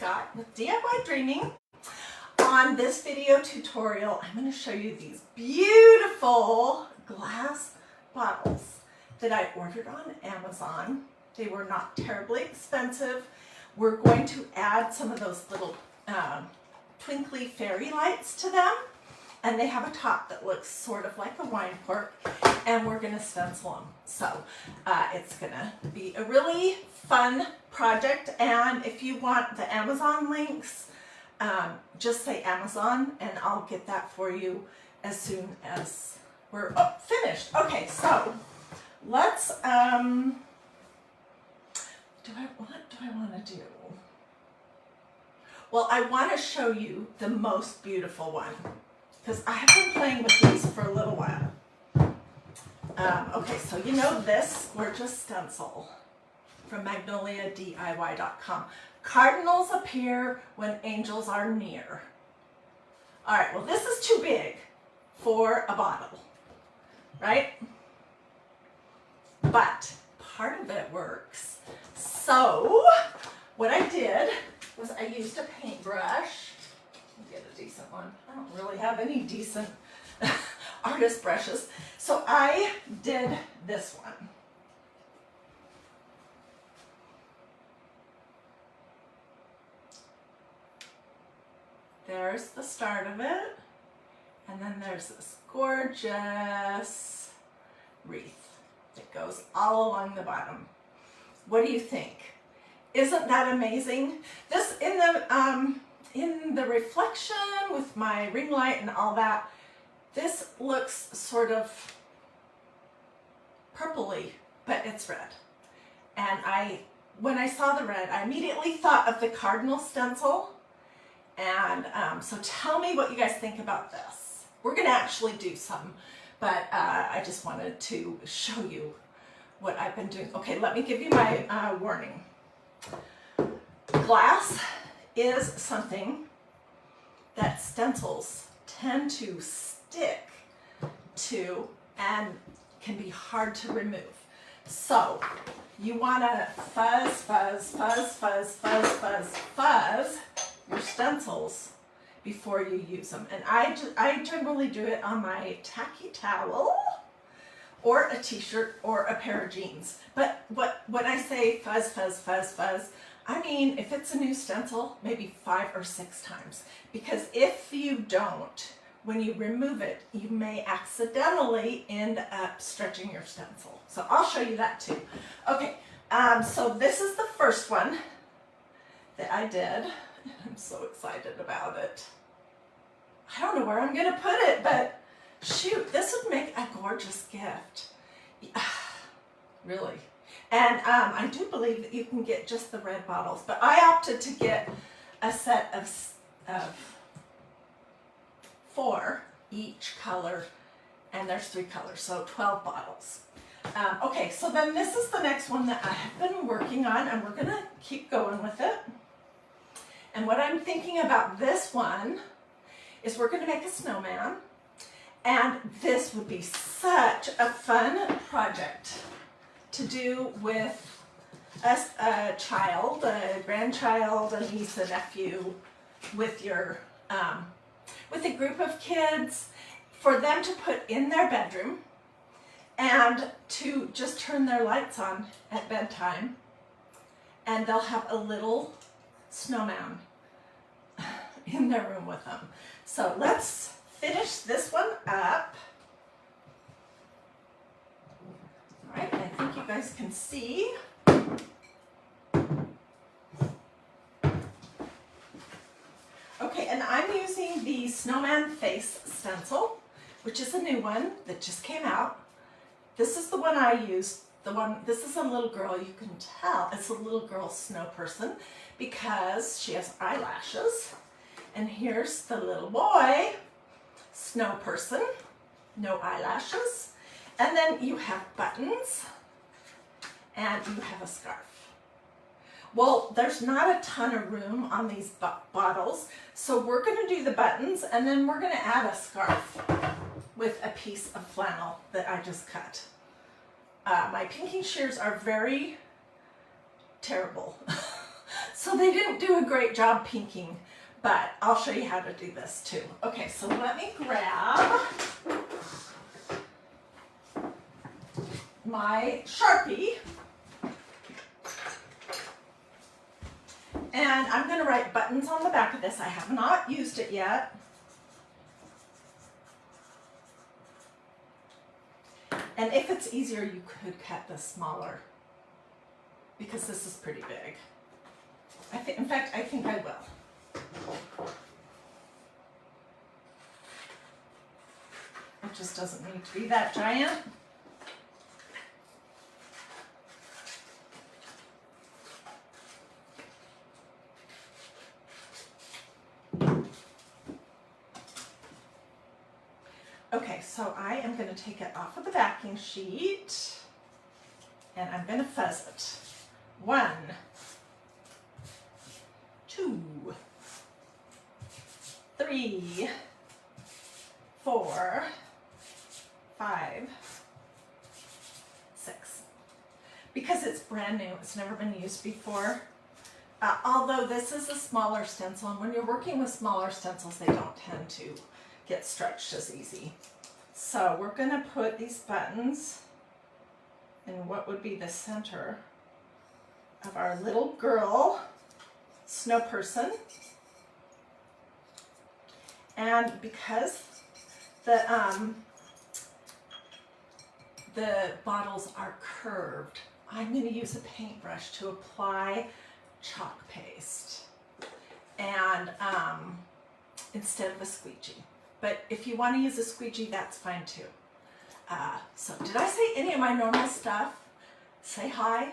Scott with DiyDreaming. On this video tutorial, I'm going to show you these beautiful glass bottles that I ordered on Amazon. They were not terribly expensive. We're going to add some of those little twinkly fairy lights to them. And they have a top that looks sort of like a wine cork, and we're going to stencil them. So it's going to be a really fun project. And if you want the Amazon links, just say Amazon and I'll get that for you as soon as we're finished. Okay, so let's, what do I want to do? Well, I want to show you the most beautiful one, because I have been playing with these for a little while. Okay, so you know this gorgeous stencil from Magnolia DIY.com. Cardinals appear when angels are near. All right, well, this is too big for a bottle, right? But part of it works. So what I did was I used a paintbrush. Get a decent one. I don't really have any decent artist brushes. So I did this one. There's the start of it. And then there's this gorgeous wreath that goes all along the bottom. What do you think? Isn't that amazing? This in the reflection with my ring light and all that, this looks sort of purpley, but it's red. And when I saw the red, I immediately thought of the cardinal stencil. And so tell me what you guys think about this. We're gonna actually do some, but I just wanted to show you what I've been doing. Okay, let me give you my warning. Glass is something that stencils tend to stick to and can be hard to remove. So you want to fuzz your stencils before you use them. And I generally do it on my tacky towel or a t-shirt or a pair of jeans. But when I say fuzz, I mean, if it's a new stencil, maybe 5 or 6 times. Because if you don't, when you remove it, you may accidentally end up stretching your stencil. So I'll show you that too. Okay, so this is the first one that I did. I'm so excited about it. I don't know where I'm gonna put it, but shoot, this would make a gorgeous gift. Yeah, really. And I do believe that you can get just the red bottles, but I opted to get a set of 4 each color, and there's 3 colors, so 12 bottles. Okay, so then this is the next one that I have been working on, and we're gonna keep going with it. And what I'm thinking about this one is we're gonna make a snowman, and this would be such a fun project to do with a child, a grandchild, a niece, a nephew, with your with a group of kids, for them to put in their bedroom and to just turn their lights on at bedtime, and they'll have a little snowman in their room with them. So let's finish this one up. All right, I think you guys can see. Okay, and I'm using the Snowman Face stencil, which is a new one that just came out. This is the one I used. This is a little girl, you can tell it's a little girl snow person because she has eyelashes. And here's the little boy snow person, no eyelashes. And then you have buttons and you have a scarf. Well, there's not a ton of room on these bottles, so we're going to do the buttons, and then we're going to add a scarf with a piece of flannel that I just cut. My pinking shears are very terrible. So they didn't do a great job pinking, but I'll show you how to do this too. Okay, so let me grab my Sharpie. And I'm going to write buttons on the back of this. I have not used it yet. And if it's easier, you could cut this smaller because this is pretty big. In fact, I think I will. It just doesn't need to be that giant. Okay, so I am going to take it off of the backing sheet and I'm going to fuzz it. 1, 2, 3, 4, 5, 6. Because it's brand new, it's never been used before. Although this is a smaller stencil, and when you're working with smaller stencils, they don't tend to get stretched as easy. So we're going to put these buttons in what would be the center of our little girl snow person. And because the bottles are curved, I'm going to use a paintbrush to apply chalk paste and instead of a squeegee. But if you want to use a squeegee, that's fine too. So did I say any of my normal stuff? Say hi.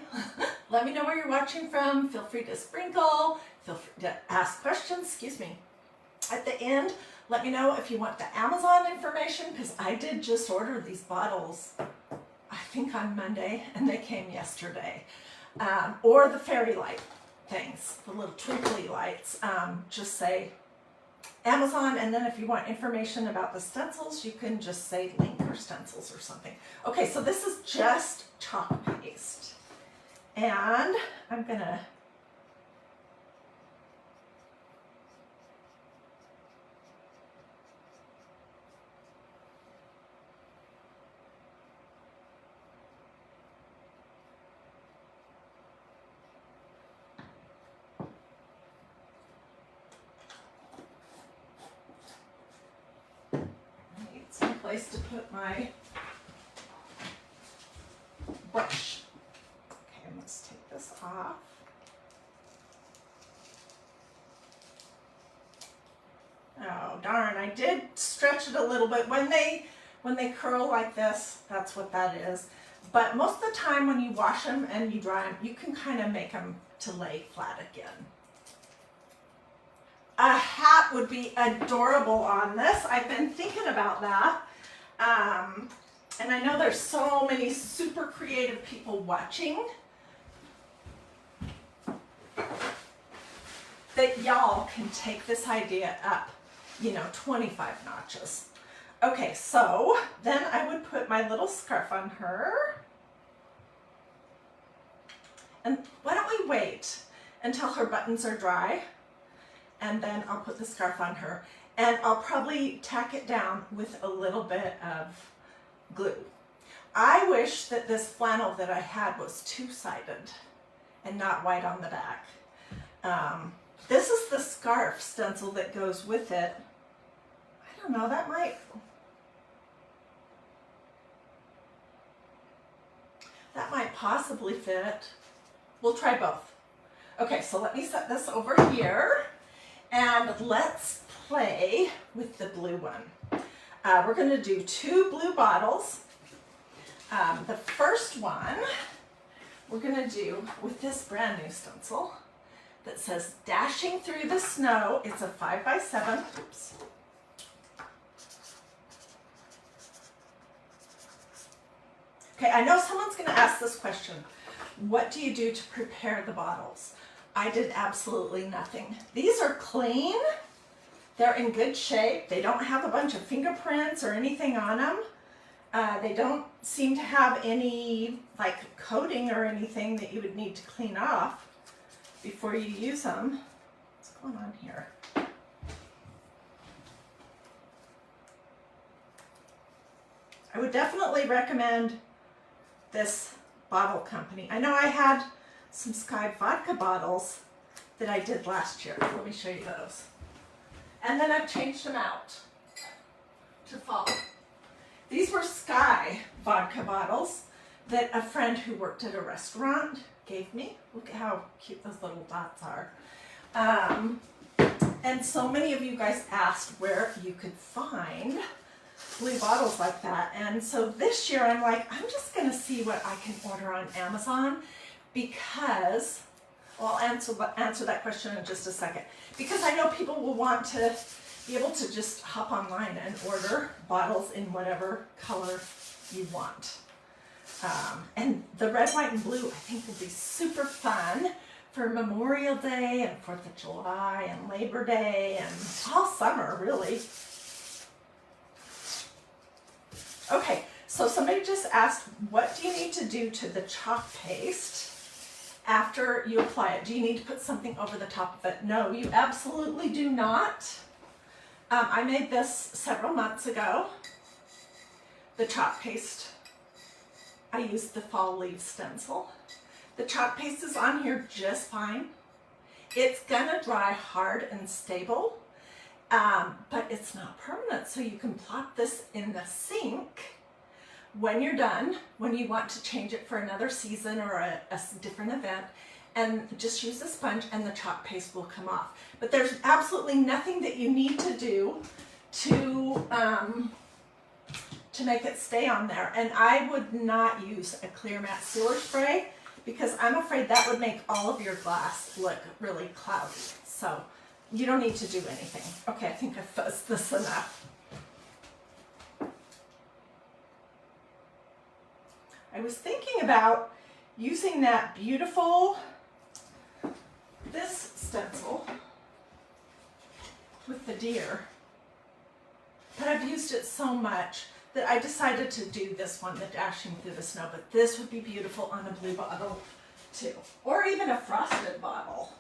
Let me know where you're watching from. Feel free to sprinkle. Feel free to ask questions. Excuse me. At the end, let me know if you want the Amazon information, because I did just order these bottles, I think on Monday, and they came yesterday. Or the fairy light things, the little twinkly lights. Just say Amazon, and then if you want information about the stencils, you can just say link or stencils or something. Okay, so this is just chalk paste. And I'm gonna place to put my brush. Okay, let's take this off. Oh darn, I did stretch it a little bit. When they curl like this, that's what that is. But most of the time when you wash them and you dry them, you can kind of make them to lay flat again. A hat would be adorable on this. I've been thinking about that. And I know there's so many super creative people watching that y'all can take this idea up, 25 notches. Okay, so then I would put my little scarf on her. And why don't we wait until her buttons are dry, and then I'll put the scarf on her. And I'll probably tack it down with a little bit of glue. I wish that this flannel that I had was two-sided and not white on the back. This is the scarf stencil that goes with it. I don't know, that might possibly fit. We'll try both. Okay, so let me set this over here and let's play with the blue one. We're going to do 2 blue bottles. The first one we're going to do with this brand new stencil that says Dashing Through the Snow. It's a 5x7. Oops. Okay, I know someone's going to ask this question. What do you do to prepare the bottles? I did absolutely nothing. These are clean. They're in good shape. They don't have a bunch of fingerprints or anything on them. They don't seem to have any coating or anything that you would need to clean off. before you use them. What's going on here? I would definitely recommend this bottle company. I know I had some Sky vodka bottles that I did last year. Let me show you those. And then I've changed them out to fall. These were Sky vodka bottles that a friend who worked at a restaurant gave me. Look at how cute those little dots are. And so many of you guys asked where you could find blue bottles like that. And so this year I'm like, I'm just gonna see what I can order on Amazon, because, well, I'll answer that question in just a second. Because I know people will want to be able to just hop online and order bottles in whatever color you want. And the red, white, and blue I think will be super fun for Memorial Day and 4th of July and Labor Day and all summer, really. Okay, so somebody just asked, what do you need to do to the chalk paste after you apply it? Do you need to put something over the top of it? No, you absolutely do not. I made this several months ago, the chalk paste. I used the fall leaf stencil. The chalk paste is on here just fine. It's gonna dry hard and stable, but it's not permanent. So you can plop this in the sink when you're done, when you want to change it for another season or a different event, and just use a sponge and the chalk paste will come off. But there's absolutely nothing that you need to do to make it stay on there. And I would not use a clear matte sealer spray, because I'm afraid that would make all of your glass look really cloudy. So you don't need to do anything. Okay, I think I've fuzzed this enough. I was thinking about using that beautiful, this stencil with the deer, but I've used it so much that I decided to do this one, the Dashing Through the Snow, but this would be beautiful on a blue bottle too, or even a frosted bottle.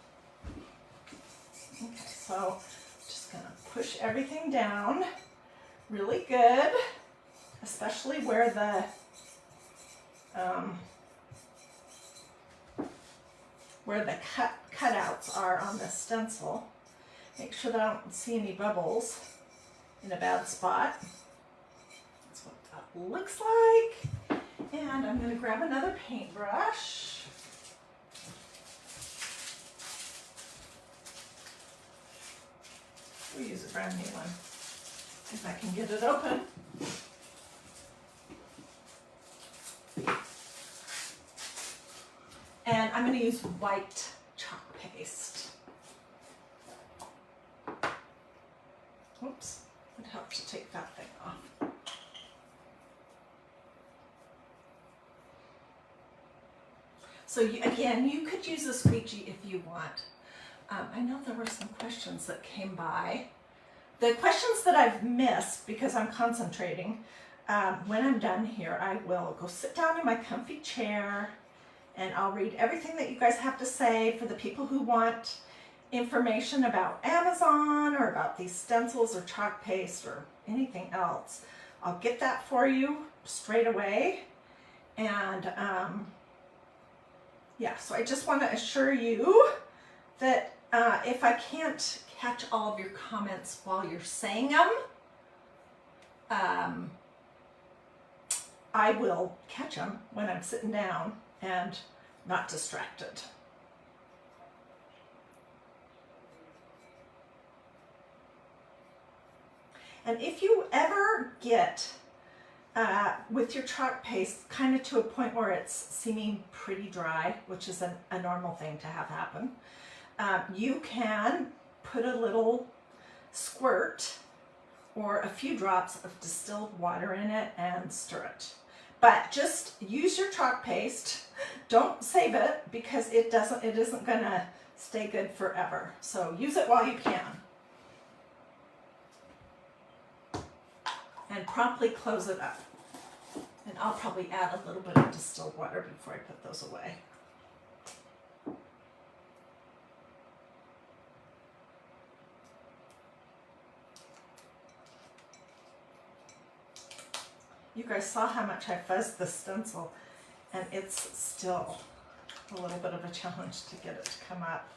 Okay, so just gonna push everything down really good, especially where the cutouts are on the stencil. Make sure that I don't see any bubbles in a bad spot. That's what that looks like. And I'm going to grab another paintbrush. We'll use a brand new one if I can get it open. And I'm going to use white chalk paste. Oops, it helps to take that thing off. So again, you could use a squeegee if you want. I know there were some questions that came by. The questions that I've missed because I'm concentrating, when I'm done here, I will go sit down in my comfy chair and I'll read everything that you guys have to say. For the people who want information about Amazon or about these stencils or chalk paste or anything else, I'll get that for you straight away. And yeah, so I just want to assure you that if I can't catch all of your comments while you're saying them, I will catch them when I'm sitting down and not distracted. And if you ever get with your chalk paste kind of to a point where it's seeming pretty dry, which is a normal thing to have happen, you can put a little squirt or a few drops of distilled water in it and stir it. But just use your chalk paste. Don't save it because it isn't gonna stay good forever. So use it while you can. And promptly close it up. And I'll probably add a little bit of distilled water before I put those away. You guys saw how much I fuzzed the stencil, and it's still a little bit of a challenge to get it to come up.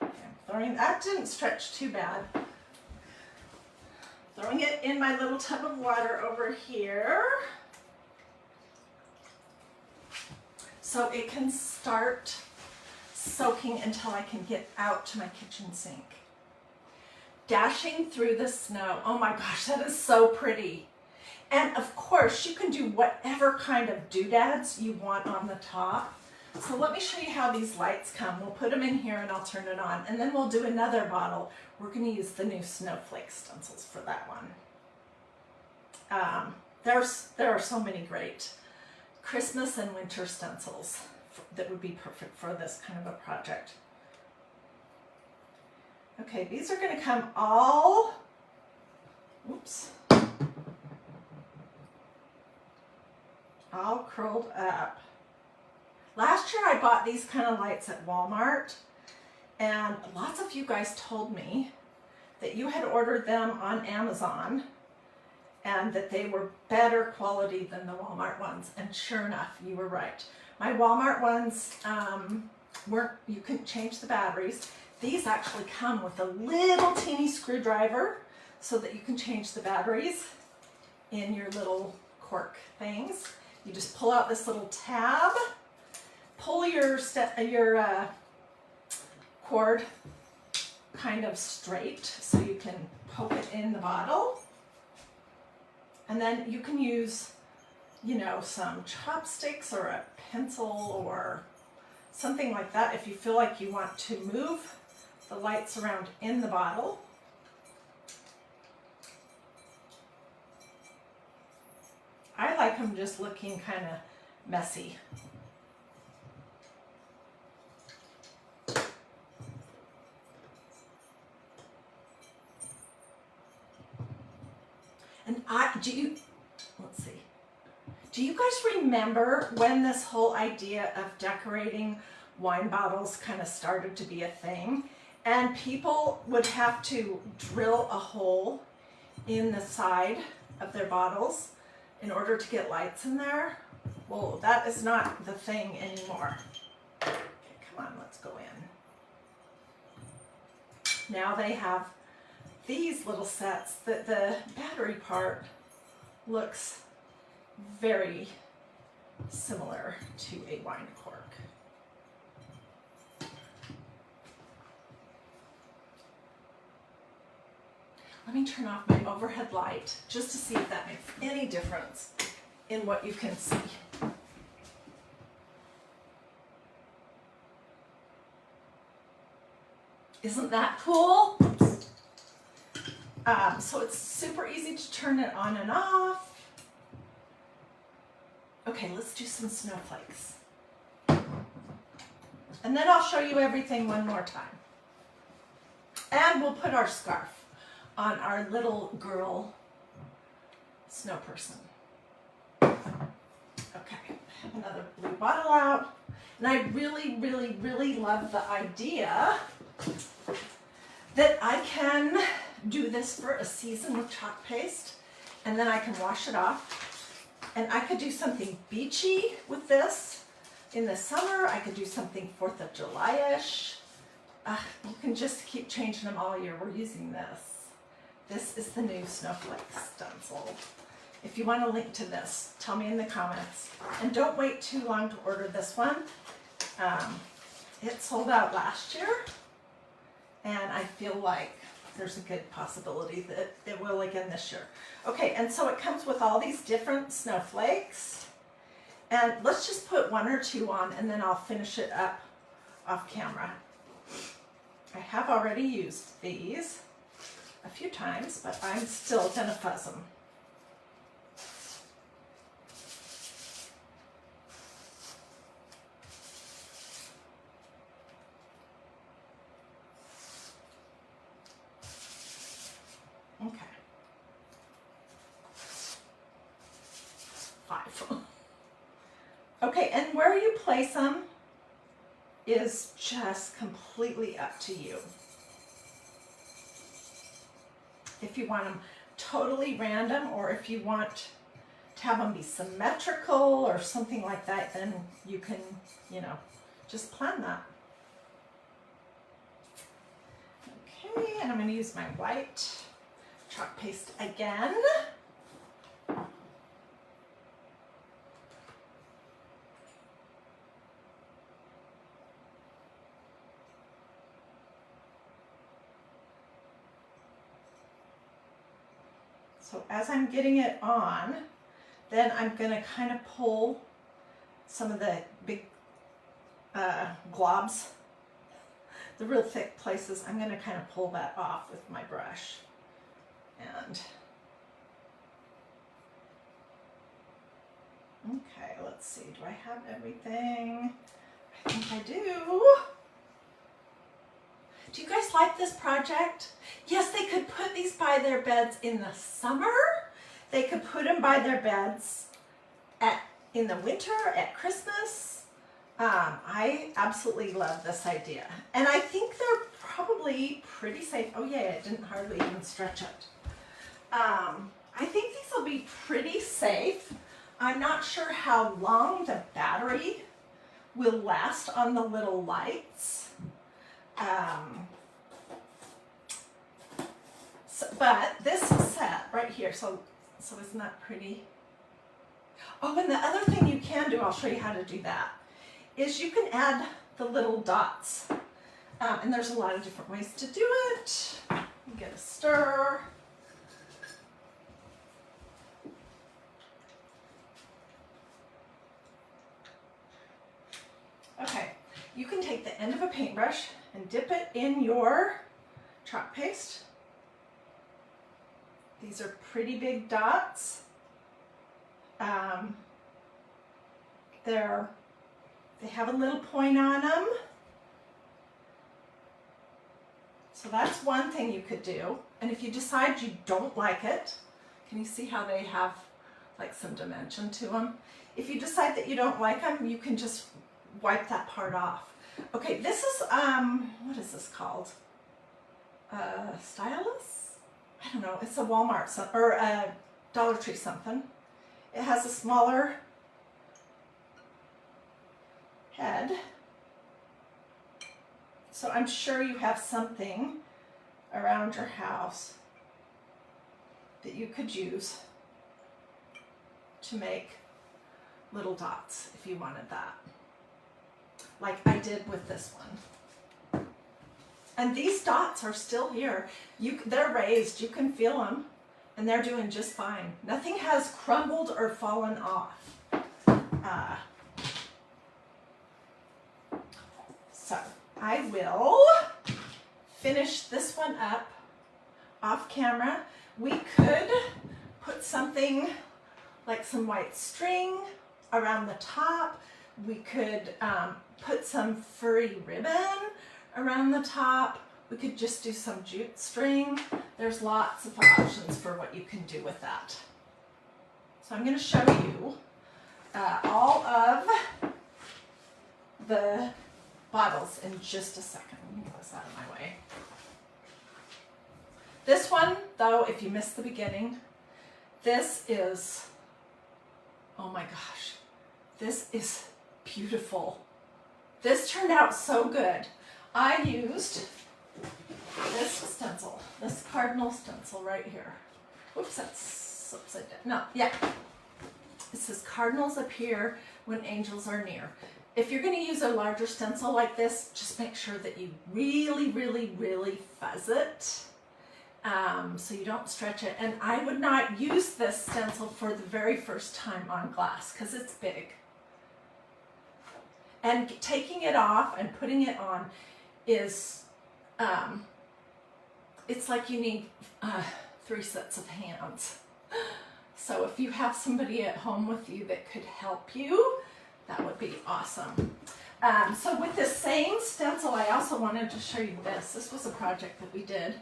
Okay, that didn't stretch too bad. Throwing it in my little tub of water over here so it can start soaking until I can get out to my kitchen sink. Dashing through the snow. Oh my gosh, that is so pretty. And of course, you can do whatever kind of doodads you want on the top. So let me show you how these lights come. We'll put them in here and I'll turn it on. And then we'll do another bottle. We're going to use the new snowflake stencils for that one. There are so many great Christmas and winter stencils that would be perfect for this kind of a project. Okay, these are going to come all, oops, all curled up. Last year I bought these kind of lights at Walmart, and lots of you guys told me that you had ordered them on Amazon and that they were better quality than the Walmart ones, and sure enough, you were right. My Walmart ones you couldn't change the batteries. These actually come with a little teeny screwdriver so that you can change the batteries in your little cork things. You just pull out this little tab, pull your cord kind of straight so you can poke it in the bottle. And then you can use, you know, some chopsticks or a pencil or something like that if you feel like you want to move the lights around in the bottle. I like them just looking kind of messy. And do you guys remember when this whole idea of decorating wine bottles kind of started to be a thing? And people would have to drill a hole in the side of their bottles in order to get lights in there. Well, that is not the thing anymore. Okay, come on, let's go in. Now they have these little sets that the battery part looks very similar to a wine cork. Let me turn off my overhead light just to see if that makes any difference in what you can see. Isn't that cool? So it's super easy to turn it on and off. Okay, let's do some snowflakes. And then I'll show you everything one more time. And we'll put our scarf on our little girl snow person. Okay, I have another blue bottle out. And I really, really, really love the idea that I can do this for a season with chalk paste, and then I can wash it off. And I could do something beachy with this in the summer. I could do something 4th of July-ish. You can just keep changing them all year. We're using this. This is the new snowflake stencil. If you want a link to this, tell me in the comments. And don't wait too long to order this one. It sold out last year, and I feel like there's a good possibility that it will again this year. Okay, and so it comes with all these different snowflakes. And let's just put 1 or 2 on, and then I'll finish it up off camera. I have already used these a few times, but I'm still gonna fuzz them. Okay. 5. Okay, and where you place them is just completely up to you. If you want them totally random, or if you want to have them be symmetrical or something like that, then you can, you know, just plan that. Okay, and I'm going to use my white chalk paste again. So as I'm getting it on, then I'm going to kind of pull some of the big globs, the real thick places. I'm going to kind of pull that off with my brush. And okay, let's see. Do I have everything? I think I do. Do you guys like this project? Yes, they could put these by their beds in the summer. They could put them by their beds in the winter, at Christmas. I absolutely love this idea. And I think they're probably pretty safe. Oh yeah, it didn't hardly even stretch it. I think these will be pretty safe. I'm not sure how long the battery will last on the little lights. But this set right here, so isn't that pretty? Oh, and the other thing you can do, I'll show you how to do that, is you can add the little dots. And there's a lot of different ways to do it. You get a stir. Okay, you can take the end of a paintbrush and dip it in your chalk paste. These are pretty big dots. They have a little point on them. So that's one thing you could do. And if you decide you don't like it, can you see how they have like some dimension to them? If you decide that you don't like them, you can just wipe that part off. Okay, this is, what is this called? Stylus? I don't know, it's a Walmart or a Dollar Tree something. It has a smaller head. So I'm sure you have something around your house that you could use to make little dots if you wanted that. Like I did with this one. And these dots are still here. They're raised, you can feel them, and they're doing just fine. Nothing has crumbled or fallen off. So I will finish this one up off camera. We could put something like some white string around the top. We could put some furry ribbon around the top. We could just do some jute string. There's lots of options for what you can do with that. So I'm going to show you all of the bottles in just a second. Let me get this out of my way. This one, though, if you missed the beginning, this is, oh my gosh, this is beautiful. This turned out so good. I used this stencil, this cardinal stencil right here. Whoops, that's upside down. No, yeah. It says cardinals appear when angels are near. If you're going to use a larger stencil like this, just make sure that you really, really, really fuzz it so you don't stretch it. And I would not use this stencil for the very first time on glass because it's big. And taking it off and putting it on is, it's like you need 3 sets of hands. So if you have somebody at home with you that could help you, that would be awesome. So with this same stencil, I also wanted to show you this. This was a project that we did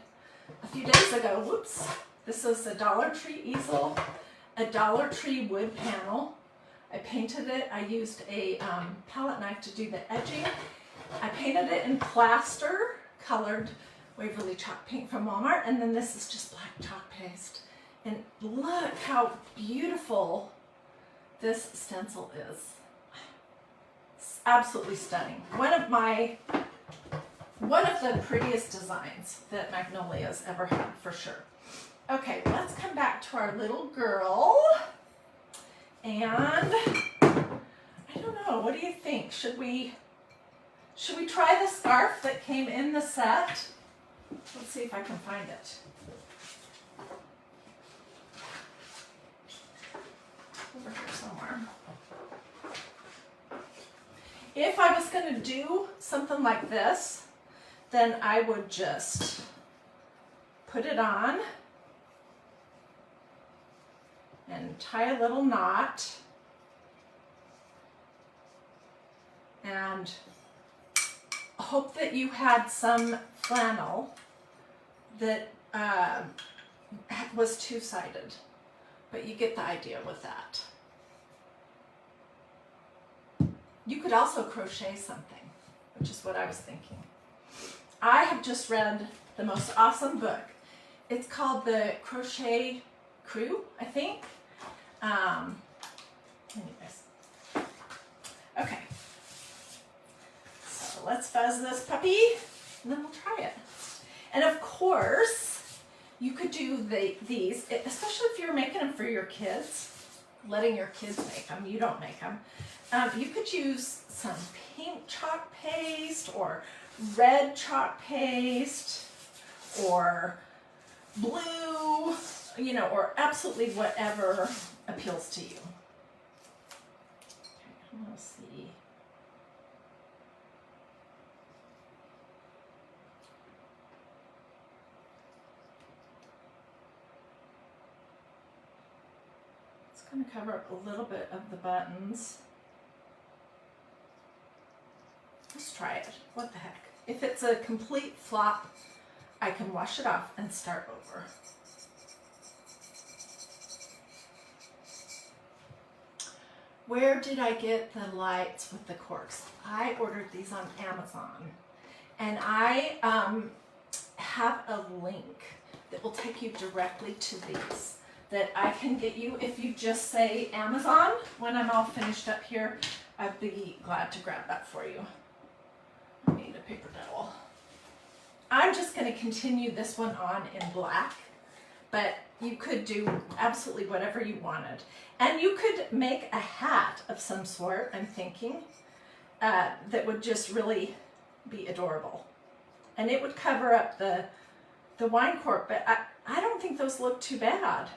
a few days ago. Whoops. This is a Dollar Tree easel, a Dollar Tree wood panel. I painted it. I used a palette knife to do the edging. I painted it in plaster, colored Waverly chalk paint from Walmart, and then this is just black chalk paste. And look how beautiful this stencil is. It's absolutely stunning. One of the prettiest designs that Magnolia's ever had, for sure. Okay, let's come back to our little girl. And I don't know, what do you think? Should we try the scarf that came in the set? Let's see if I can find it. Over here somewhere. If I was going to do something like this, then I would just put it on and tie a little knot and hope that you had some flannel that was two-sided, but you get the idea with that. You could also crochet something, which is what I was thinking. I have just read the most awesome book. It's called The Crochet Crew, I think. Anyways. Okay. So let's fuzz this puppy, and then we'll try it. And of course, you could do these, especially if you're making them for your kids, letting your kids make them. You don't make them. You could use some pink chalk paste or red chalk paste or blue, you know, or absolutely whatever appeals to you. Okay, let's see. It's going to cover up a little bit of the buttons. Let's try it. What the heck? If it's a complete flop, I can wash it off and start over. Where did I get the lights with the corks? I ordered these on Amazon, and I have a link that will take you directly to these that I can get you if you just say Amazon. When I'm all finished up here, I'd be glad to grab that for you. I need a paper towel. I'm just going to continue this one on in black, but you could do absolutely whatever you wanted. And you could make a hat of some sort, I'm thinking, that would just really be adorable. And it would cover up the wine cork, but I don't think those look too bad.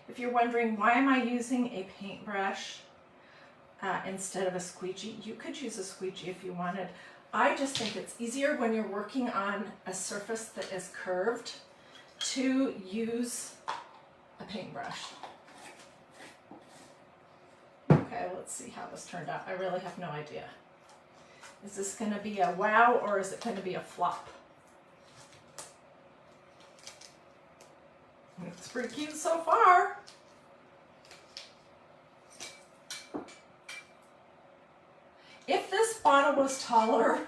If you're wondering, why am I using a paintbrush instead of a squeegee? You could use a squeegee if you wanted. I just think it's easier when you're working on a surface that is curved to use a paintbrush. Okay, let's see how this turned out. I really have no idea. Is this going to be a wow or is it going to be a flop? It's pretty cute so far. If this bottle was taller,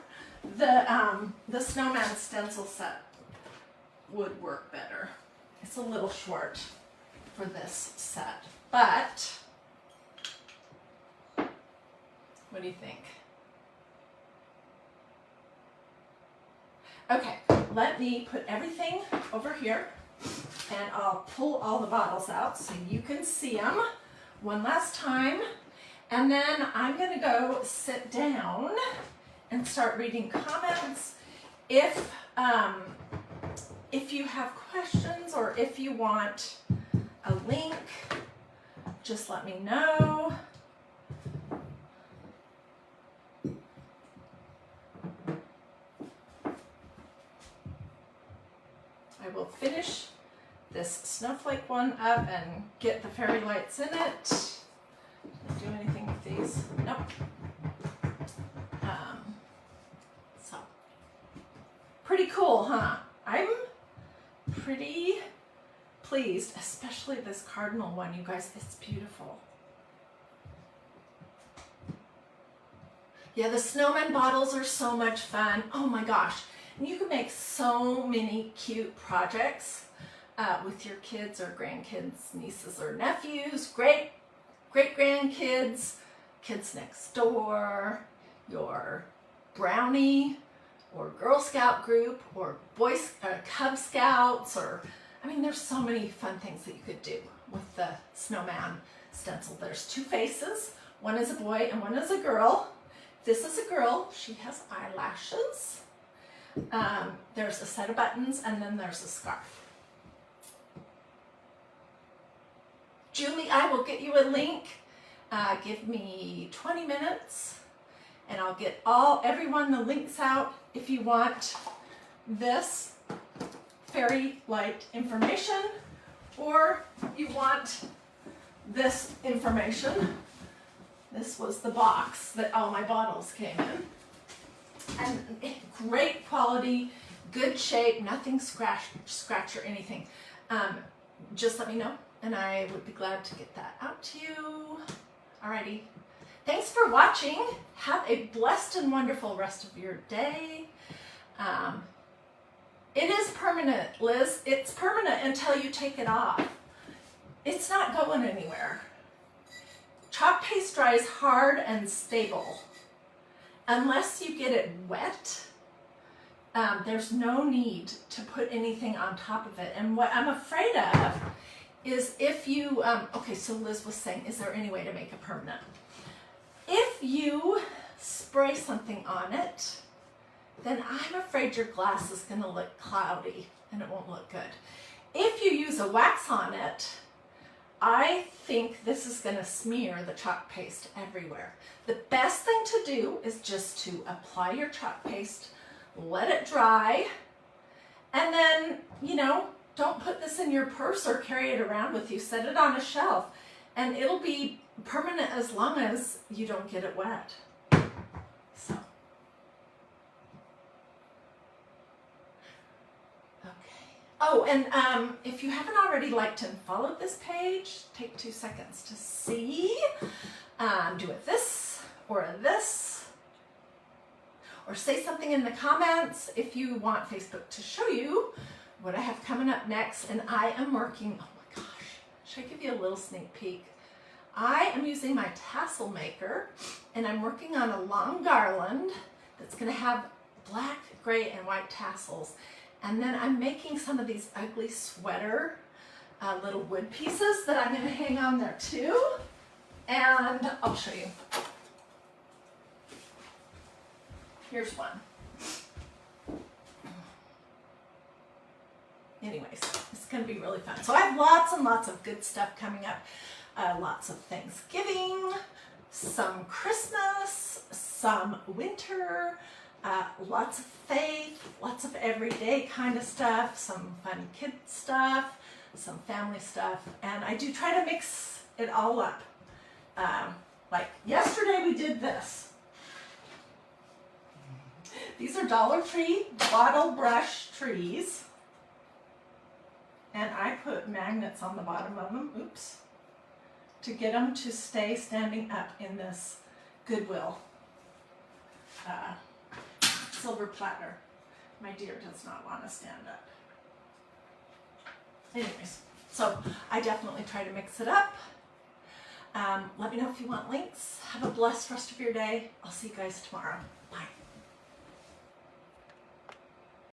the snowman stencil set would work better. It's a little short for this set, but what do you think? Okay, let me put everything over here. And I'll pull all the bottles out so you can see them one last time. And then I'm going to go sit down and start reading comments. If you have questions or if you want a link, just let me know. I will finish this snowflake one up and get the fairy lights in it. Did I do anything with these? Nope. Pretty cool, huh? I'm pretty pleased, especially this cardinal one, you guys. It's beautiful. Yeah, the snowman bottles are so much fun. Oh my gosh. And you can make so many cute projects with your kids or grandkids, nieces or nephews, great-grandkids, kids next door, your brownie or Girl Scout group or Cub Scouts, or I mean, there's so many fun things that you could do with the snowman stencil. There's two faces. One is a boy and one is a girl. This is a girl. She has eyelashes. There's a set of buttons, and then there's a scarf. Julie, I will get you a link. Give me 20 minutes, and I'll get everyone the links out if you want this fairy light information, or you want this information. This was the box that all my bottles came in. And great quality, good shape, nothing scratch or anything. Just let me know, and I would be glad to get that out to you. Alrighty. Thanks for watching. Have a blessed and wonderful rest of your day. It is permanent, Liz. It's permanent until you take it off. It's not going anywhere. Chalk paste dries hard and stable. Unless you get it wet, there's no need to put anything on top of it. And what I'm afraid of is if you, okay, so Liz was saying, is there any way to make it permanent? If you spray something on it, then I'm afraid your glass is going to look cloudy and it won't look good. If you use a wax on it, I think this is going to smear the chalk paste everywhere. The best thing to do is just to apply your chalk paste, let it dry, and then, you know, don't put this in your purse or carry it around with you. Set it on a shelf, and it'll be permanent as long as you don't get it wet. So. Oh, and if you haven't already liked and followed this page, take 2 seconds to see. Do it this, or say something in the comments if you want Facebook to show you what I have coming up next. And I am working, oh my gosh, should I give you a little sneak peek? I am using my tassel maker, and I'm working on a long garland that's going to have black, gray, and white tassels. And then I'm making some of these ugly sweater little wood pieces that I'm going to hang on there too. And I'll show you. Here's one. Anyways, it's going to be really fun. So I have lots and lots of good stuff coming up. Lots of Thanksgiving, some Christmas, some winter, lots of faith, lots of everyday kind of stuff, some fun kid stuff, some family stuff, and I do try to mix it all up. Like yesterday we did this. These are Dollar Tree bottle brush trees, and I put magnets on the bottom of them, oops, to get them to stay standing up in this Goodwill silver platter. My dear does not want to stand up. Anyways, so I definitely try to mix it up. Let me know if you want links. Have a blessed rest of your day. I'll see you guys tomorrow. Bye.